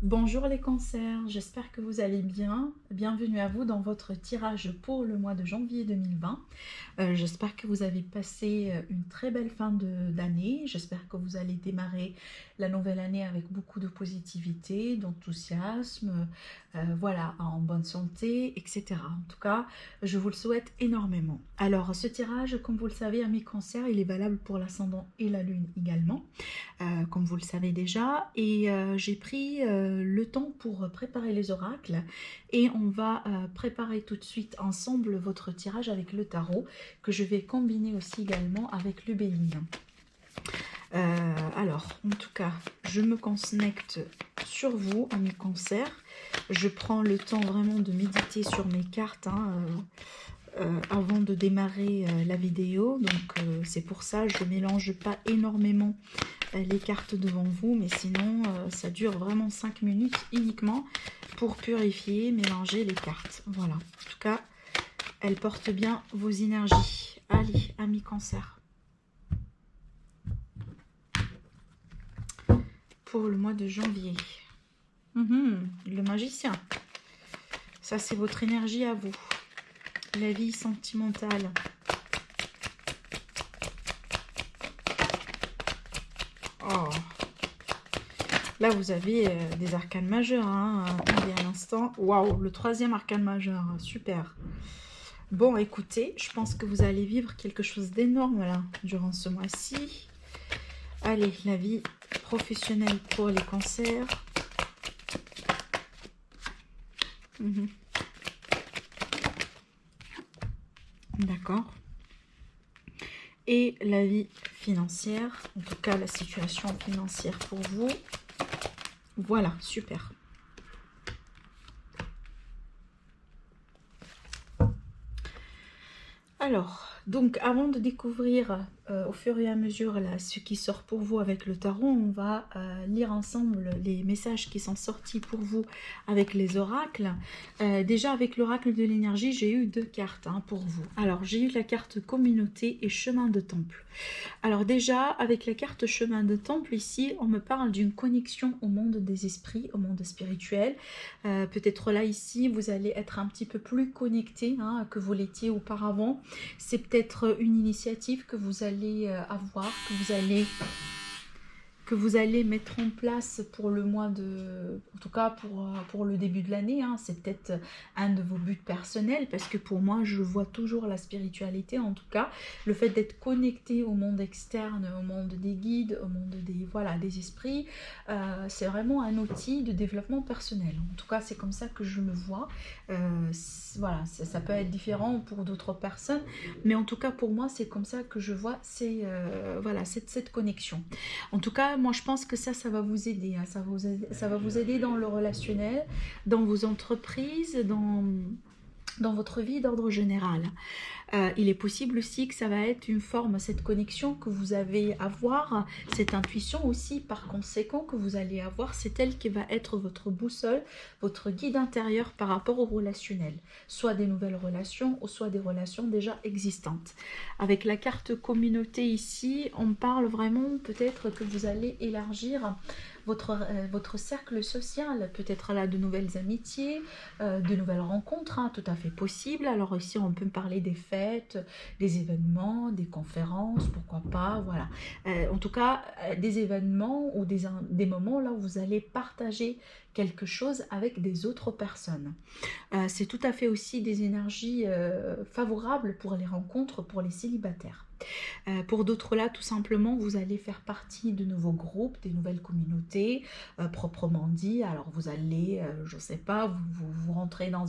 Bonjour les cancers, j'espère que vous allez bien. Bienvenue à vous dans votre tirage pour le mois de janvier 2020. J'espère que vous avez passé une très belle fin d'année. J'espère que vous allez démarrer la nouvelle année avec beaucoup de positivité, d'enthousiasme, voilà, en bonne santé, etc. En tout cas, je vous le souhaite énormément. Alors, ce tirage, comme vous le savez, amis cancers, il est valable pour l'ascendant et la lune également, comme vous le savez déjà. Et j'ai pris le temps pour préparer les oracles et on va préparer tout de suite ensemble votre tirage avec le tarot que je vais combiner aussi également avec le béline. Alors, en tout cas, je me connecte sur vous, amis cancer. Je prends le temps vraiment de méditer sur mes cartes avant de démarrer la vidéo. Donc, c'est pour ça que je ne mélange pas énormément les cartes devant vous. Mais sinon, ça dure vraiment 5 minutes uniquement pour purifier, mélanger les cartes. Voilà. En tout cas, elles portent bien vos énergies. Allez, amis cancer. Pour le mois de janvier. Le magicien. Ça, c'est votre énergie à vous. La vie sentimentale. Oh. Là, vous avez des arcanes majeures. Il y a un instant. Waouh, le troisième arcane majeur. Super. Bon, écoutez, je pense que vous allez vivre quelque chose d'énorme là, durant ce mois-ci. Allez, la vie professionnelle pour les cancers. D'accord. Et la vie financière, en tout cas la situation financière pour vous. Voilà, super. Alors, donc avant de découvrir au fur et à mesure là, ce qui sort pour vous avec le tarot, on va lire ensemble les messages qui sont sortis pour vous avec les oracles. Déjà avec l'oracle de l'énergie, j'ai eu deux cartes pour vous. Alors j'ai eu la carte communauté et chemin de temple. Alors déjà avec la carte chemin de temple ici, on me parle d'une connexion au monde des esprits, au monde spirituel. Peut-être là ici, vous allez être un petit peu plus connecté que vous l'étiez auparavant. C'est peut-être une initiative que vous allez avoir, que vous allez mettre en place pour le mois de... En tout cas, pour le début de l'année. C'est peut-être un de vos buts personnels, parce que pour moi, je vois toujours la spiritualité, en tout cas. Le fait d'être connecté au monde externe, au monde des guides, au monde des esprits, c'est vraiment un outil de développement personnel. En tout cas, c'est comme ça que je le vois. Voilà, ça peut être différent pour d'autres personnes, mais en tout cas, pour moi, c'est comme ça que je vois cette connexion. En tout cas, moi je pense que ça va vous aider. Ça va vous aider dans le relationnel, dans vos entreprises, dans votre vie d'ordre général. Il est possible aussi que ça va être une forme, cette connexion que vous avez à avoir, cette intuition aussi par conséquent que vous allez avoir, c'est elle qui va être votre boussole, votre guide intérieur par rapport au relationnel, soit des nouvelles relations ou soit des relations déjà existantes. Avec la carte communauté ici, on parle vraiment peut-être que vous allez élargir votre cercle social, peut-être là de nouvelles amitiés, de nouvelles rencontres, tout à fait possible. Alors ici on peut parler des fêtes, des événements, des conférences, pourquoi pas, voilà. En tout cas, des événements ou des moments là où vous allez partager quelque chose avec des autres personnes. C'est tout à fait aussi des énergies favorables pour les rencontres, pour les célibataires. Pour d'autres là, tout simplement, vous allez faire partie de nouveaux groupes, des nouvelles communautés, proprement dit. Alors vous allez, je ne sais pas, vous rentrez dans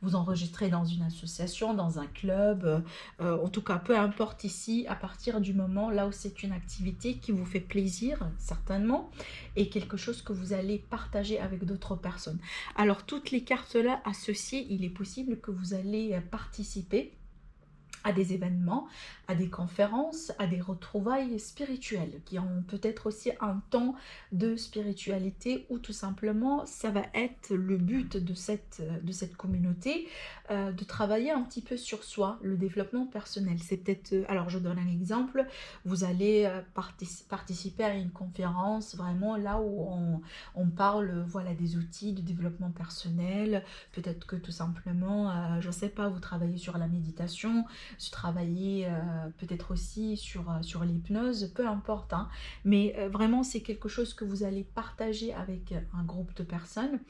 vous enregistrez dans une association, dans un club, en tout cas, peu importe ici, à partir du moment là où c'est une activité qui vous fait plaisir, certainement, et quelque chose que vous allez partager avec d'autres personnes. Alors toutes les cartes là associées, il est possible que vous allez participer à des événements, à des conférences, à des retrouvailles spirituelles qui ont peut-être aussi un temps de spiritualité ou tout simplement ça va être le but de cette communauté de travailler un petit peu sur soi, le développement personnel. C'est peut-être, alors je donne un exemple, vous allez participer à une conférence vraiment là où on parle voilà, des outils de développement personnel, peut-être que tout simplement, je ne sais pas, vous travaillez sur la méditation, se travailler peut-être aussi sur l'hypnose, peu importe, hein. Mais vraiment c'est quelque chose que vous allez partager avec un groupe de personnes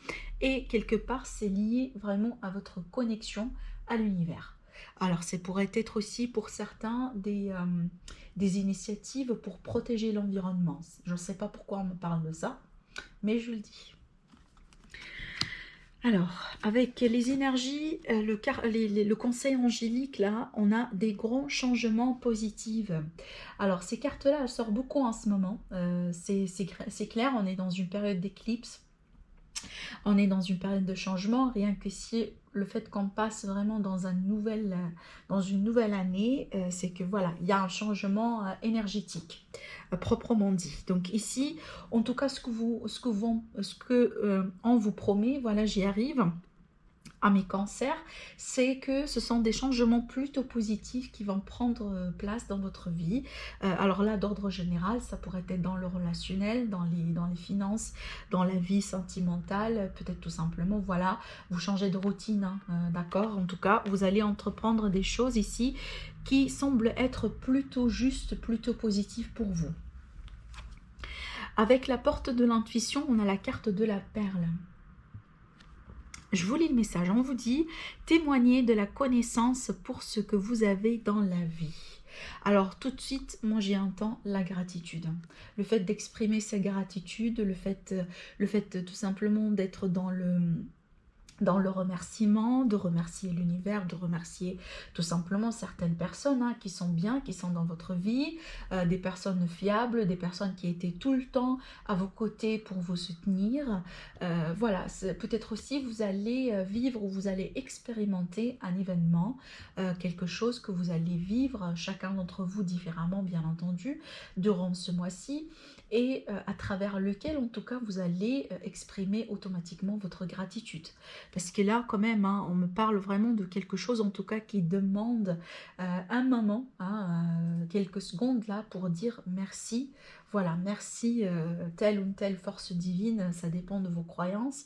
et quelque part c'est lié vraiment à votre connexion à l'univers. Alors c'est pourrait être aussi pour certains des initiatives pour protéger l'environnement. Je ne sais pas pourquoi on me parle de ça, mais je le dis. Alors, avec les énergies, le conseil angélique, là, on a des grands changements positifs. Alors, ces cartes-là, elles sortent beaucoup en ce moment. C'est clair, on est dans une période d'éclipse. On est dans une période de changement, rien que si le fait qu'on passe vraiment dans une nouvelle année, c'est que voilà, il y a un changement énergétique, proprement dit. Donc ici, en tout cas, on vous promet, voilà, j'y arrive à mes cancers, c'est que ce sont des changements plutôt positifs qui vont prendre place dans votre vie. Alors là, d'ordre général, ça pourrait être dans le relationnel, dans les finances, dans la vie sentimentale, peut-être tout simplement, voilà, vous changez de routine, hein, d'accord? En tout cas, vous allez entreprendre des choses ici qui semblent être plutôt justes, plutôt positives pour vous. Avec la porte de l'intuition, on a la carte de la perle. Je vous lis le message, on vous dit « Témoignez de la connaissance pour ce que vous avez dans la vie ». Alors tout de suite, moi j'y entends la gratitude. Le fait d'exprimer sa gratitude, le fait tout simplement d'être dans le remerciement, de remercier l'univers, de remercier tout simplement certaines personnes hein, qui sont bien, qui sont dans votre vie, des personnes fiables, des personnes qui étaient tout le temps à vos côtés pour vous soutenir. Voilà, peut-être aussi vous allez vivre ou vous allez expérimenter un événement, quelque chose que vous allez vivre, chacun d'entre vous différemment bien entendu, durant ce mois-ci, et à travers lequel en tout cas vous allez exprimer automatiquement votre gratitude. Parce que là, quand même, hein, on me parle vraiment de quelque chose, en tout cas, qui demande un moment, hein, quelques secondes là, pour dire merci. Voilà, merci telle ou telle force divine, ça dépend de vos croyances.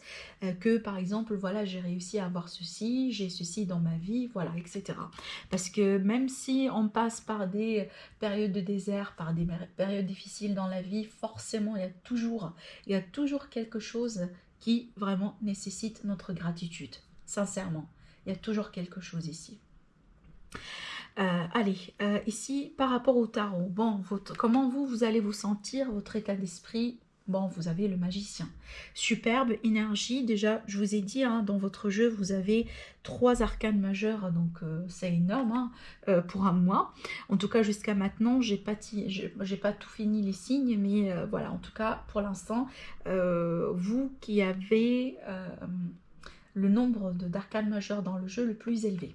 Que par exemple, voilà, j'ai réussi à avoir ceci, j'ai ceci dans ma vie, voilà, etc. Parce que même si on passe par des périodes de désert, par des périodes difficiles dans la vie, forcément, il y a toujours quelque chose qui vraiment nécessite notre gratitude, sincèrement. Il y a toujours quelque chose ici. Allez, ici, par rapport au tarot, bon, comment vous allez vous sentir, votre état d'esprit? Bon, vous avez le magicien. Superbe énergie. Déjà, je vous ai dit, hein, dans votre jeu, vous avez 3 arcanes majeures, donc c'est énorme hein, pour un mois. En tout cas, jusqu'à maintenant, j'ai pas tout fini les signes, mais voilà, en tout cas, pour l'instant, vous qui avez le nombre d'arcanes majeures dans le jeu le plus élevé.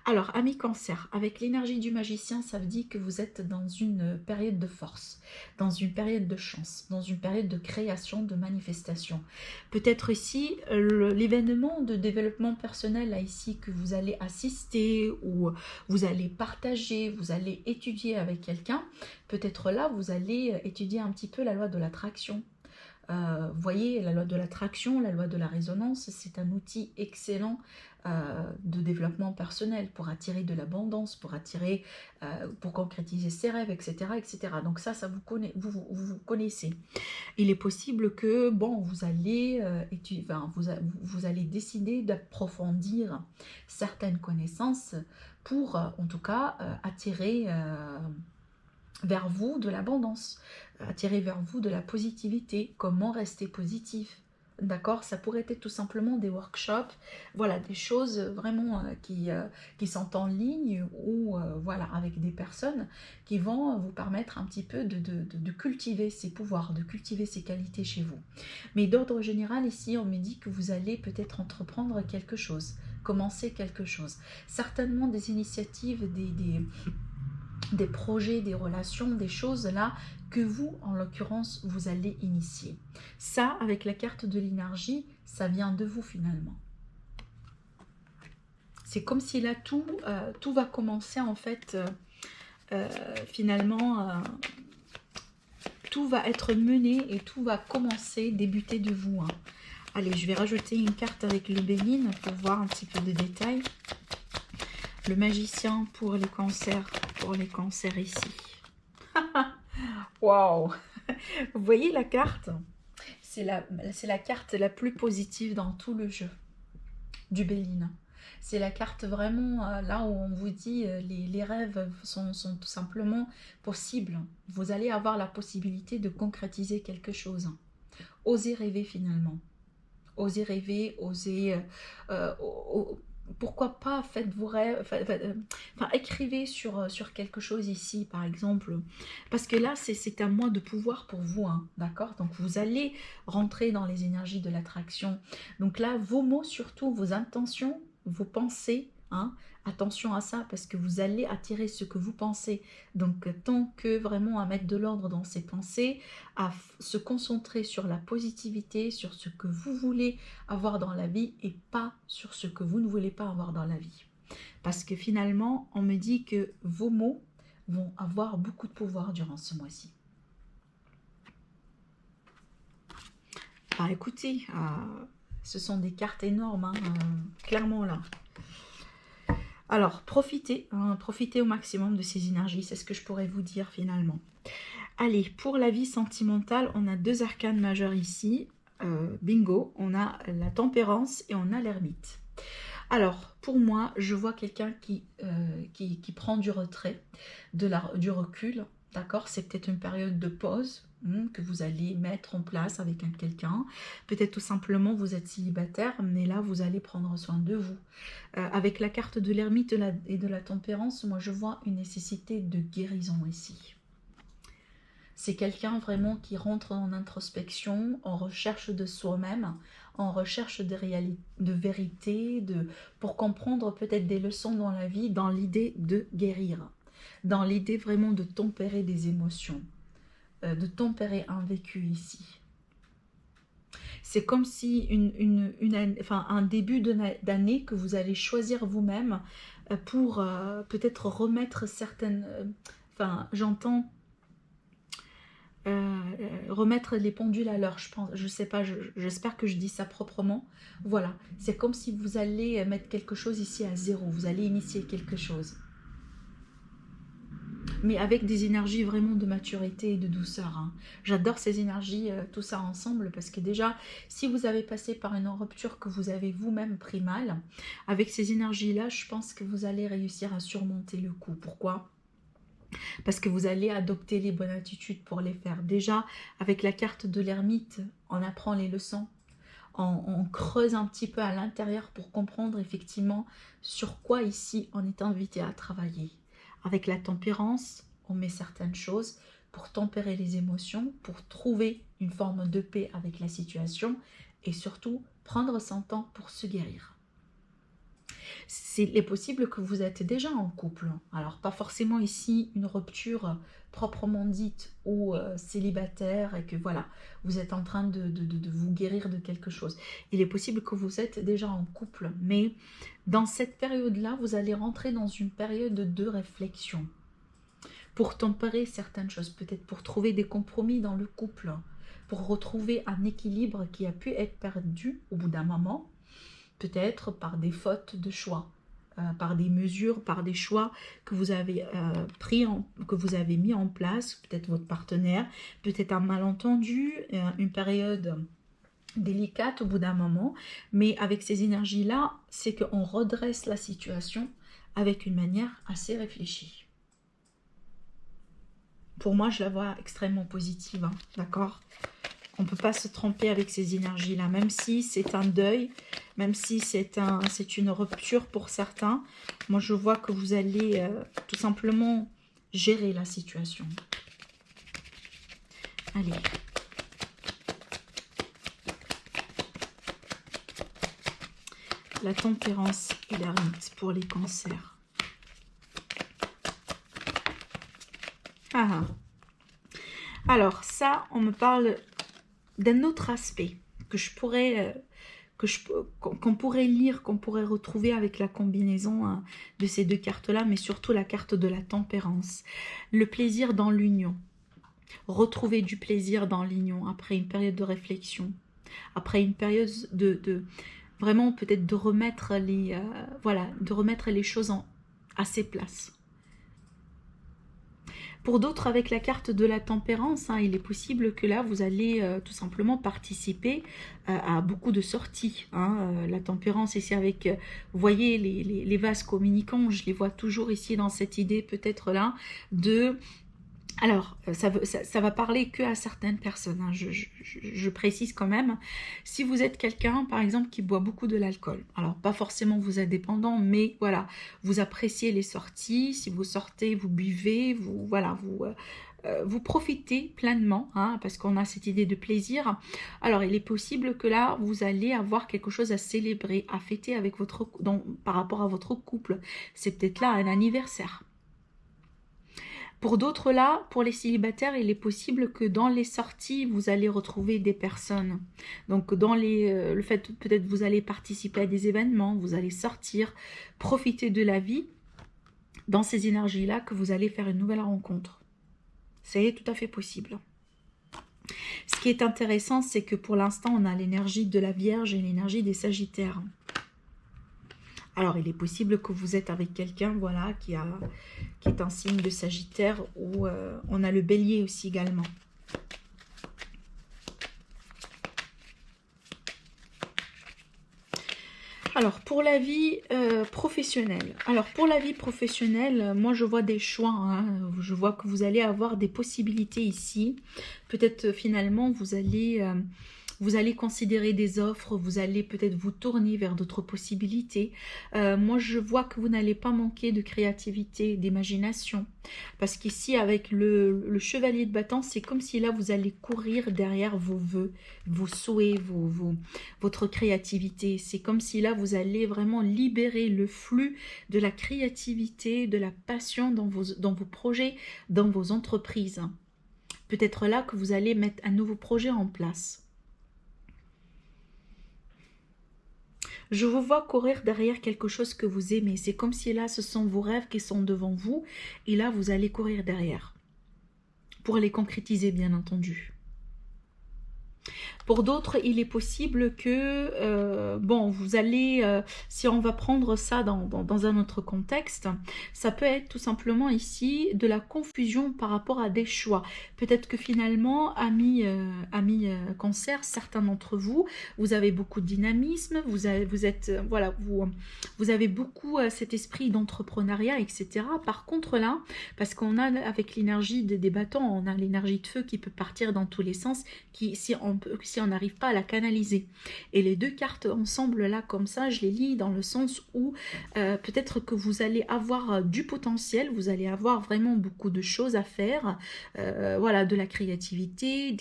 Alors, amis cancer, avec l'énergie du magicien, ça veut dire que vous êtes dans une période de force, dans une période de chance, dans une période de création, de manifestation. Peut-être ici, l'événement de développement personnel là, ici que vous allez assister ou vous allez partager, vous allez étudier avec quelqu'un, peut-être là, vous allez étudier un petit peu la loi de l'attraction. Vous voyez, la loi de l'attraction, la loi de la résonance, c'est un outil excellent de développement personnel pour attirer de l'abondance, pour concrétiser ses rêves, etc. etc. Donc ça vous connaissez. Il est possible que, bon, vous allez décider d'approfondir certaines connaissances pour, en tout cas, attirer vers vous de l'abondance, attirer vers vous de la positivité, comment rester positif. D'accord, ça pourrait être tout simplement des workshops, voilà, des choses vraiment qui sont en ligne ou voilà, avec des personnes qui vont vous permettre un petit peu de cultiver ces pouvoirs, de cultiver ces qualités chez vous. Mais d'ordre général, ici, on me dit que vous allez peut-être entreprendre quelque chose, commencer quelque chose. Certainement des initiatives, des projets, des relations, des choses là que vous, en l'occurrence, vous allez initier. Ça, avec la carte de l'énergie, ça vient de vous finalement. C'est comme si là, tout va commencer en fait, finalement, tout va être mené et tout va commencer, débuter de vous. Hein. Allez, je vais rajouter une carte avec le Béline pour voir un petit peu de détails. Le magicien pour les cancers ici. Waouh! Vous voyez la carte? C'est la carte la plus positive dans tout le jeu du Béline. C'est la carte vraiment là où on vous dit les rêves sont tout simplement possibles. Vous allez avoir la possibilité de concrétiser quelque chose. Osez rêver finalement. Osez rêver, osez... pourquoi pas faites vos rêves, enfin écrivez sur quelque chose ici par exemple, parce que là c'est un mois de pouvoir pour vous, hein, d'accord? Donc vous allez rentrer dans les énergies de l'attraction, donc là vos mots surtout, vos intentions, vos pensées, hein, attention à ça parce que vous allez attirer ce que vous pensez, donc tant que vraiment à mettre de l'ordre dans ces pensées, à se concentrer sur la positivité, sur ce que vous voulez avoir dans la vie et pas sur ce que vous ne voulez pas avoir dans la vie. Parce que finalement, on me dit que vos mots vont avoir beaucoup de pouvoir durant ce mois-ci. Ah, écoutez, ce sont des cartes énormes, hein, clairement là. Alors, profitez, hein, profitez au maximum de ces énergies, c'est ce que je pourrais vous dire finalement. Allez, pour la vie sentimentale, on a deux arcanes majeurs ici. Bingo, on a la tempérance et on a l'ermite. Alors, pour moi, je vois quelqu'un qui prend du retrait, du recul, d'accord? C'est peut-être une période de pause que vous allez mettre en place avec quelqu'un. Peut-être tout simplement, vous êtes célibataire, mais là, vous allez prendre soin de vous. Avec la carte de l'ermite et de la tempérance, moi, je vois une nécessité de guérison ici. C'est quelqu'un vraiment qui rentre en introspection, en recherche de soi-même, en recherche de vérité, pour comprendre peut-être des leçons dans la vie, dans l'idée de guérir, dans l'idée vraiment de tempérer des émotions, de tempérer un vécu ici. C'est comme si un début d'année que vous allez choisir vous-même pour peut-être remettre certaines... j'entends... remettre les pendules à l'heure, je pense, je sais pas, j'espère que je dis ça proprement. Voilà, c'est comme si vous allez mettre quelque chose ici à zéro, vous allez initier quelque chose. Mais avec des énergies vraiment de maturité et de douceur. Hein. J'adore ces énergies, tout ça ensemble, parce que déjà, si vous avez passé par une rupture que vous avez vous-même pris mal, avec ces énergies-là, je pense que vous allez réussir à surmonter le coup. Pourquoi ? Parce que vous allez adopter les bonnes attitudes pour les faire. Déjà, avec la carte de l'ermite, on apprend les leçons. On creuse un petit peu à l'intérieur pour comprendre effectivement sur quoi ici on est invité à travailler. Avec la tempérance, on met certaines choses pour tempérer les émotions, pour trouver une forme de paix avec la situation et surtout prendre son temps pour se guérir. Il est possible que vous êtes déjà en couple, alors pas forcément ici une rupture proprement dite ou célibataire et que voilà, vous êtes en train de vous guérir de quelque chose. Il est possible que vous êtes déjà en couple, mais dans cette période-là, vous allez rentrer dans une période de réflexion pour tempérer certaines choses, peut-être pour trouver des compromis dans le couple, pour retrouver un équilibre qui a pu être perdu au bout d'un moment, peut-être par des fautes de choix, par des mesures, par des choix que vous avez que vous avez mis en place, peut-être votre partenaire, peut-être un malentendu, une période délicate au bout d'un moment, mais avec ces énergies-là, c'est qu'on redresse la situation avec une manière assez réfléchie. Pour moi, je la vois extrêmement positive, hein, d'accord ? On ne peut pas se tromper avec ces énergies-là, même si c'est un deuil, même si c'est une rupture pour certains. Moi, je vois que vous allez tout simplement gérer la situation. Allez. La tempérance et l'ermite pour les cancers. Ah. Alors ça, on me parle d'un autre aspect que je pourrais, qu'on pourrait lire, qu'on pourrait retrouver avec la combinaison de ces deux cartes-là, mais surtout la carte de la tempérance. Le plaisir dans l'union. Retrouver du plaisir dans l'union après une période de réflexion, après une période de vraiment peut-être de remettre les voilà, de remettre les choses à ses places. Pour d'autres, avec la carte de la tempérance, hein, il est possible que là, vous allez tout simplement participer à beaucoup de sorties. Hein. La tempérance, ici avec, vous voyez, les vases communicants, je les vois toujours ici dans cette idée peut-être là de... Alors, ça va parler que à certaines personnes, hein. Je précise quand même, si vous êtes quelqu'un, par exemple, qui boit beaucoup de l'alcool, alors pas forcément vous êtes dépendant, mais voilà, vous appréciez les sorties, si vous sortez, vous buvez, voilà, vous profitez pleinement, hein, parce qu'on a cette idée de plaisir. Alors, il est possible que là, vous allez avoir quelque chose à célébrer, à fêter avec par rapport à votre couple. C'est peut-être là un anniversaire. Pour d'autres là, pour les célibataires, il est possible que dans les sorties, vous allez retrouver des personnes. Donc dans le fait, peut-être vous allez participer à des événements, vous allez sortir, profiter de la vie, dans ces énergies-là, que vous allez faire une nouvelle rencontre. C'est tout à fait possible. Ce qui est intéressant, c'est que pour l'instant, on a l'énergie de la Vierge et l'énergie des Sagittaires. Alors, il est possible que vous êtes avec quelqu'un, voilà, qui est un signe de Sagittaire, ou on a le Bélier aussi également. Alors, pour la vie professionnelle. Alors, pour la vie professionnelle, moi, je vois des choix. Hein. Je vois que vous allez avoir des possibilités ici. Peut-être, finalement, vous allez considérer des offres, vous allez peut-être vous tourner vers d'autres possibilités. Moi, je vois que vous n'allez pas manquer de créativité, d'imagination. Parce qu'ici, avec le chevalier de bâton, c'est comme si là, vous allez courir derrière vos vœux, vos souhaits, votre créativité. C'est comme si là, vous allez vraiment libérer le flux de la créativité, de la passion dans vos projets, dans vos entreprises. Peut-être là que vous allez mettre un nouveau projet en place. Je vous vois courir derrière quelque chose que vous aimez. C'est comme si là, ce sont vos rêves qui sont devant vous. Et là, vous allez courir derrière. Pour les concrétiser, bien entendu. Pour d'autres, il est possible que, bon, vous allez, si on va prendre ça dans un autre contexte, ça peut être tout simplement ici de la confusion par rapport à des choix. Peut-être que finalement, amis cancer, certains d'entre vous, vous avez beaucoup de dynamisme, vous avez beaucoup cet esprit d'entrepreneuriat, etc. Par contre là, parce qu'on a avec l'énergie des bâtons, on a l'énergie de feu qui peut partir dans tous les sens, qui si on n'arrive pas à la canaliser. Et les deux cartes ensemble là comme ça, je les lis dans le sens où peut-être que vous allez avoir du potentiel, vous allez avoir vraiment beaucoup de choses à faire, voilà, de la créativité,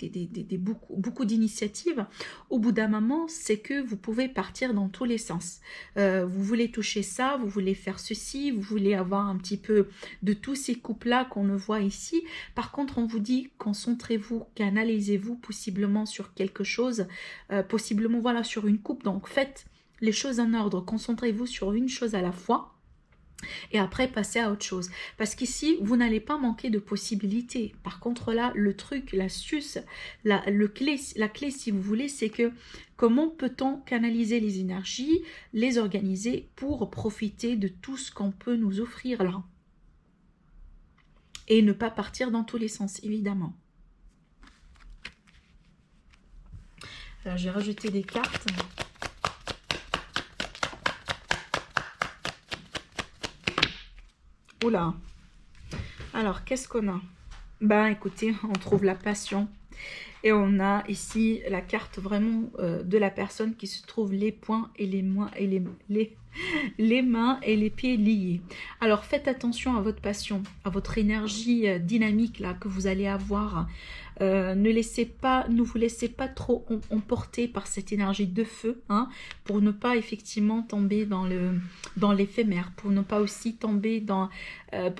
beaucoup d'initiatives. Au bout d'un moment, c'est que vous pouvez partir dans tous les sens. Vous voulez toucher ça, vous voulez faire ceci, vous voulez avoir un petit peu de tous ces couples-là qu'on ne voit ici. Par contre, on vous dit, concentrez-vous, canalisez-vous possiblement sur quelque chose, possiblement voilà sur une coupe. Donc faites les choses en ordre, concentrez-vous sur une chose à la fois et après passez à autre chose. Parce qu'ici, vous n'allez pas manquer de possibilités. Par contre là, le truc, l'astuce, la clé si vous voulez, c'est que comment peut-on canaliser les énergies, les organiser pour profiter de tout ce qu'on peut nous offrir là. Et ne pas partir dans tous les sens, évidemment. Alors, je vais rajouter des cartes. Oula. Alors, qu'est-ce qu'on a? Ben, écoutez, on trouve la passion. Et on a ici la carte vraiment de la personne qui se trouve les poings et les mains et les mains et les pieds liés. Alors faites attention à votre passion, à votre énergie dynamique là que vous allez avoir. Ne vous laissez pas trop emporter par cette énergie de feu, hein, pour ne pas effectivement tomber dans l'éphémère, pour ne pas aussi tomber dans...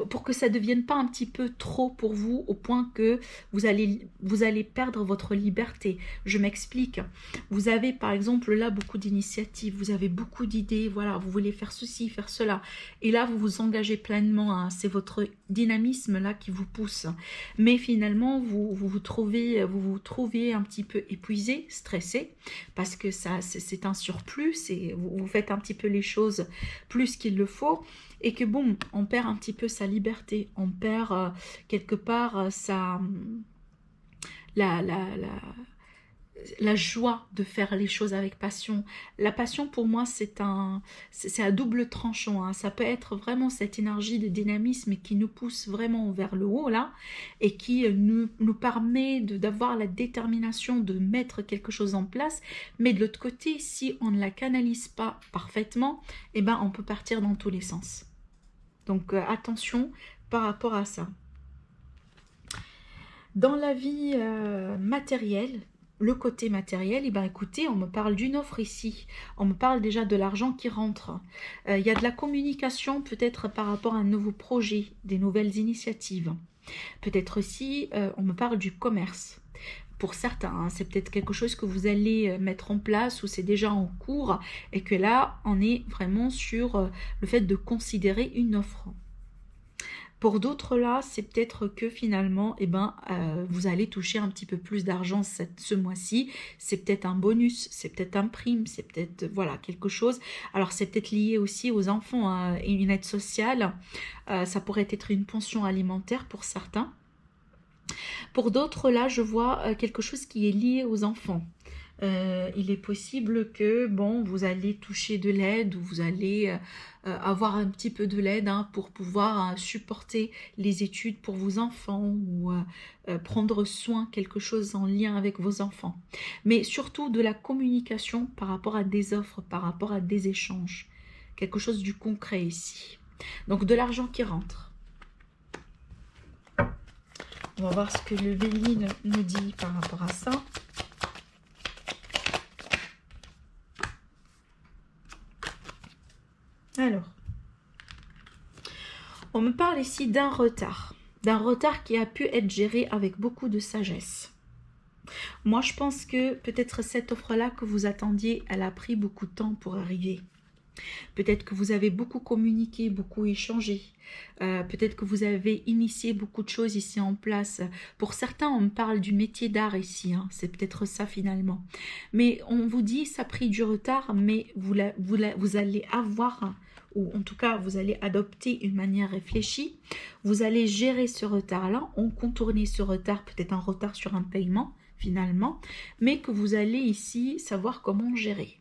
pour que ça ne devienne pas un petit peu trop pour vous, au point que vous allez perdre votre liberté. Je m'explique. Vous avez par exemple là beaucoup d'initiatives, vous avez beaucoup d'idées, voilà, vous voulez faire ceci, faire cela. Et là, vous vous engagez pleinement, hein, c'est votre dynamisme là qui vous pousse. Mais finalement, vous trouvez un petit peu épuisé, stressé, parce que ça c'est un surplus, vous faites un petit peu les choses plus qu'il le faut, et que bon, on perd un petit peu sa liberté, on perd quelque part la joie de faire les choses avec passion. La passion pour moi c'est à double tranchant, hein. Ça peut être vraiment cette énergie de dynamisme qui nous pousse vraiment vers le haut là, et qui nous permet d'avoir la détermination de mettre quelque chose en place. Mais de l'autre côté, si on ne la canalise pas parfaitement, eh ben on peut partir dans tous les sens. Donc attention par rapport à ça. Dans la vie matérielle, le côté matériel, eh ben écoutez, on me parle d'une offre ici, on me parle déjà de l'argent qui rentre, il y a de la communication peut-être par rapport à un nouveau projet, des nouvelles initiatives, peut-être aussi on me parle du commerce. Pour certains, hein, c'est peut-être quelque chose que vous allez mettre en place ou c'est déjà en cours, et que là on est vraiment sur le fait de considérer une offre. Pour d'autres là, c'est peut-être que finalement, eh ben, vous allez toucher un petit peu plus d'argent ce mois-ci. C'est peut-être un bonus, c'est peut-être un prime, c'est peut-être voilà quelque chose. Alors c'est peut-être lié aussi aux enfants, hein, et une aide sociale. Ça pourrait être une pension alimentaire pour certains. Pour d'autres là, je vois quelque chose qui est lié aux enfants. Il est possible que bon, vous allez toucher de l'aide, ou vous allez avoir un petit peu de l'aide, hein, pour pouvoir supporter les études pour vos enfants, ou prendre soin quelque chose en lien avec vos enfants. Mais surtout de la communication par rapport à des offres, par rapport à des échanges. Quelque chose du concret ici. Donc de l'argent qui rentre. On va voir ce que le Béline nous dit par rapport à ça. Alors, on me parle ici d'un retard qui a pu être géré avec beaucoup de sagesse. Moi, je pense que peut-être cette offre-là que vous attendiez, elle a pris beaucoup de temps pour arriver. Peut-être que vous avez beaucoup communiqué, beaucoup échangé. Peut-être que vous avez initié beaucoup de choses ici en place. Pour certains, on me parle du métier d'art ici, hein. C'est peut-être ça finalement. Mais on vous dit, ça a pris du retard, mais vous allez avoir, ou en tout cas, vous allez adopter une manière réfléchie. Vous allez gérer ce retard-là, on contourner ce retard, peut-être un retard sur un paiement finalement, mais que vous allez ici savoir comment gérer.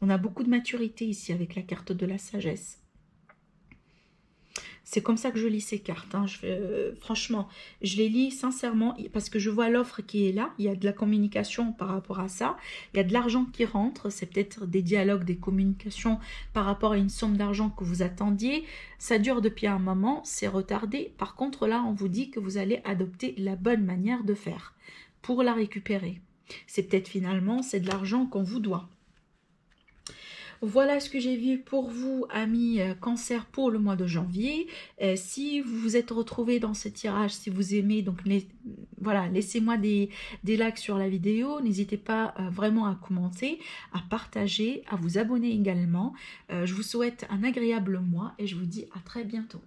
On a beaucoup de maturité ici avec la carte de la sagesse. C'est comme ça que je lis ces cartes, hein. Franchement, je les lis sincèrement parce que je vois l'offre qui est là. Il y a de la communication par rapport à ça. Il y a de l'argent qui rentre. C'est peut-être des dialogues, des communications par rapport à une somme d'argent que vous attendiez. Ça dure depuis un moment, c'est retardé. Par contre, là, on vous dit que vous allez adopter la bonne manière de faire pour la récupérer. C'est peut-être finalement, c'est de l'argent qu'on vous doit. Voilà ce que j'ai vu pour vous, amis Cancer, pour le mois de janvier. Si vous vous êtes retrouvés dans ce tirage, si vous aimez, donc voilà, laissez-moi des likes sur la vidéo. N'hésitez pas vraiment à commenter, à partager, à vous abonner également. Je vous souhaite un agréable mois et je vous dis à très bientôt.